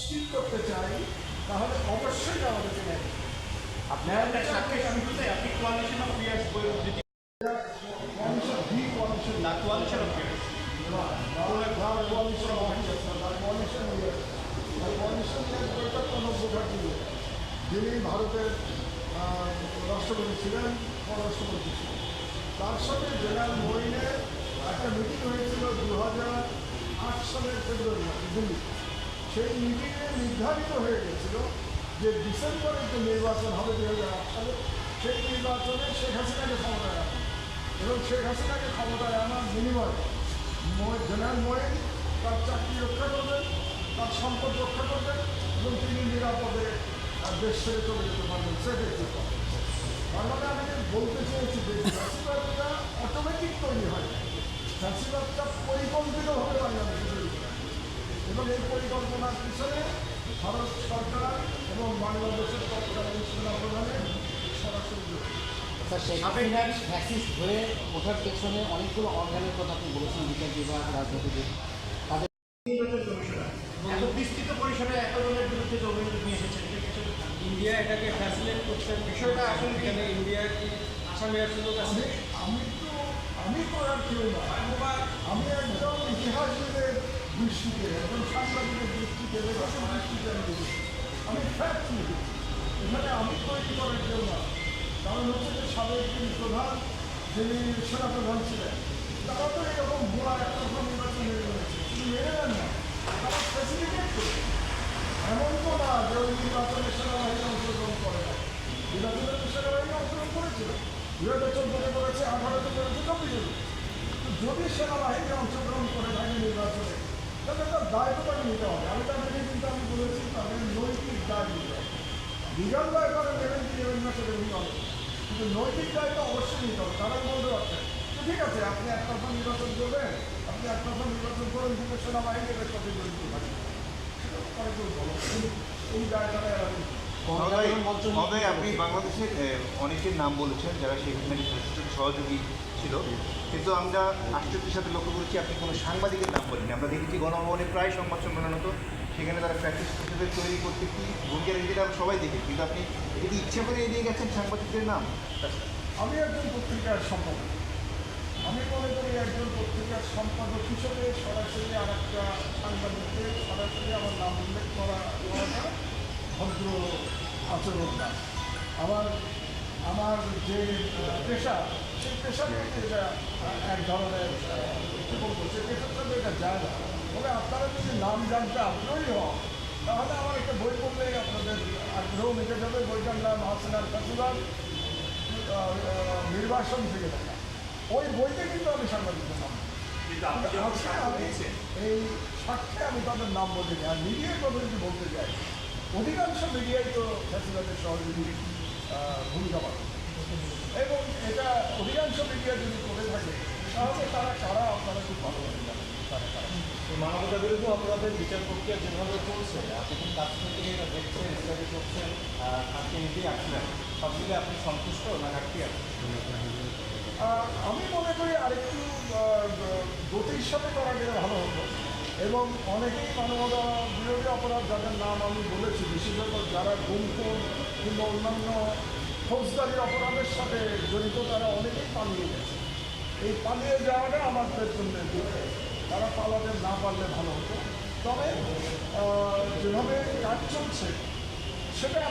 স্থির করতে চাই তাহলে অবশ্যই আমাদেরকে নেয়। আপনার সাথে শুরুতে আপনি coalition of peers coalition B coalition না কোয়ালিশন অফ পিয়ার্স যিনি ভারতের রাষ্ট্রপতি ছিলেন, পররাষ্ট্রমন্ত্রী ছিলেন, তার সাথে জেনারেল মোইনের একটা মিটিং হয়েছিল 2008 সালের ফেব্রুয়ারি মাসে দিল্লি। সেই মিটিংয়ে নির্ধারিত হয়ে গেছিল যে ডিসেম্বরে যে নির্বাচন হবে 2008 সালে, সেই নির্বাচনে শেখ হাসিনাকে ক্ষমতায় আনা এবং শেখ হাসিনাকে ক্ষমতায় আনার বিনিময়ে জেনারেল মোয়েন তার চাকরি রক্ষা করবেন, তার সম্পদ রক্ষা করবেন এবং তিনি নিরাপদে দেশ ছেড়ে চলে যেতে পারবেন। সেক্ষেত্রে তার মানে আমি বলতে চেয়েছি যে ফ্যাসিবাদটা অটোমেটিক তৈরি হয়, ফ্যাসিবাদটা পরিকল্পিতভাবে বাংলাদেশে তৈরি করা, এবং এই পরিকল্পনার পিছনে ভারত সরকার এবং বাংলাদেশের তৎকালীন সেনাপ্রধানের সরাসরি জড়িত। ফ্যাসিস্ট হয়ে ওঠার পেছনে অনেকগুলো অর্গানের কথা আপনি বলেছেন, বিচার বিভাগ, রাজনীতিবিদ, তাদের এত বিস্তৃত পরিসরে এতজনের বিরুদ্ধে যে অভিযোগ নিয়ে এসেছেন, ইন্ডিয়া এটাকে ফ্যাসিলেট করছে। বিষয়টা আসলে এখানে ইন্ডিয়ার কি আসামি আর সুযোগ আছে? আমি করার কেউ না, আমি একজন ইতিহাসবিদের দৃষ্টিতে, একজন সাংবাদিকের দৃষ্টিতে, লেখকের দৃষ্টিতে আমি ফ্যাক্ট লিখি। এখানে আমি তৈরি করার কেউ না। কারণ হচ্ছে যে সাবেক যিনি প্রধান, যিনি সেনাপ্রধান ছিলেন, তারা তো এরকম ভুয়া একটা নির্বাচন মেনে নিয়েছে, তিনি মেনে নেন না, তারা ফ্যাসিলিটেট করছে। এমন তো না যে ওই নির্বাচনে সেনাবাহিনী অংশগ্রহণ করে না, নির্বাচনে তো সেনাবাহিনী অংশগ্রহণ করেছিল, 2014-তে করেছে, 2018-তে করেছে, 24-তে। যদি সেনাবাহিনী অংশগ্রহণ করে থাকে নির্বাচনে, তাহলে তার দায় তো তাকে নিতে হবে। আমি তাদেরকে কিন্তু আমি বলেছি তাদের নৈতিক দায় নিতে হবে। লিগাল দায় করে নেবেন কি নেবেন না সেটা ভিন্ন হবে, কিন্তু নৈতিক দায় তো অবশ্যই নিতে হবে। তারা বলতে পারছেন ঠিক আছে, আপনি একতরফা নির্বাচন করবেন, আপনি একতরফা নির্বাচন করেন, কিন্তু সেনাবাহিনী এর সাথে জড়িত থাকে, সেটা তো তারা কেউ বলো, এই দায় তারা আপনি বাংলাদেশের অনেকের নাম বলেছেন যারা সেখানে সহযোগী ছিল, কিন্তু আমরা আশ্চর্যের সাথে লক্ষ্য করেছি আপনি কোনো সাংবাদিকের নাম বলেন। আমরা দেখেছি গণভবনে প্রায় সংবাদ সম্মেলন হতো, সেখানে তারা প্র্যাকটিস হিসেবে তৈরি করতে কি ভূমিকা রেখেছে আমরা সবাই দেখি, কিন্তু আপনি যদি ইচ্ছা করে এড়িয়ে গেছেন সাংবাদিকদের নাম। আমি একজন পত্রিকার সম্পাদক, আমি মনে করি একজন পত্রিকার সম্পাদক হিসেবে সরাসরি আর একটা সাংবাদিককে সরাসরি আমার নাম উল্লেখ করাটা ভদ্র আচরণ না। আমার যে পেশা, সেই পেশার মধ্যে এটা এক ধরনের কী বলবো, সে পেশার সাথে এটা যায় না। তবে আপনারা যদি নাম জানতে আগ্রহী হন, তাহলে আমার একটা বই পড়লেই আপনাদের আগ্রহ মিটে যাবে। বইটার নাম হাসিনার ফ্যাসিবাদ নির্বাসন থেকে দেখা। ওই বইতে কিন্তু আমি সাংবাদিকদের নাম এই সাক্ষ্যে আমি তাদের নাম বলিনি। আর মিডিয়ার কথা যদি বলতে যাই, অধিকাংশ মিডিয়াই তো ফ্যাসিবাদের সহযোগী ভূমিকা পালন, এবং এটা অধিকাংশ মিডিয়া যদি করে থাকে তাহলে তারা কারা আপনারা খুব ভালোভাবে জানেন তারা কারা। মানবতা বিরোধী অপরাধের বিচার প্রক্রিয়া যেভাবে চলছে, আপনি কিন্তু কাছ থেকে এটা দেখছেন, স্টাডি করছেন, আজকে নিজেই আসলেন, সব মিলে আপনি সন্তুষ্ট না ঘাটতি আছে? আমি মনে করি আরেকটু গতির সাথে করা গেলে ভালো হতো, এবং অনেকেই মানবতা বিরোধী অপরাধ যাদের নাম আমি বলেছি, বিশেষত যারা গুমখুন কিংবা অন্যান্য ফৌজদারি অপরাধের সাথে জড়িত, তারা অনেকেই পালিয়ে গেছে। এই পালিয়ে যাওয়াটা আমাদের জন্য তারা পালাতে না পারলে ভালো হতো। তবে যেভাবে কাজ চলছে সেটা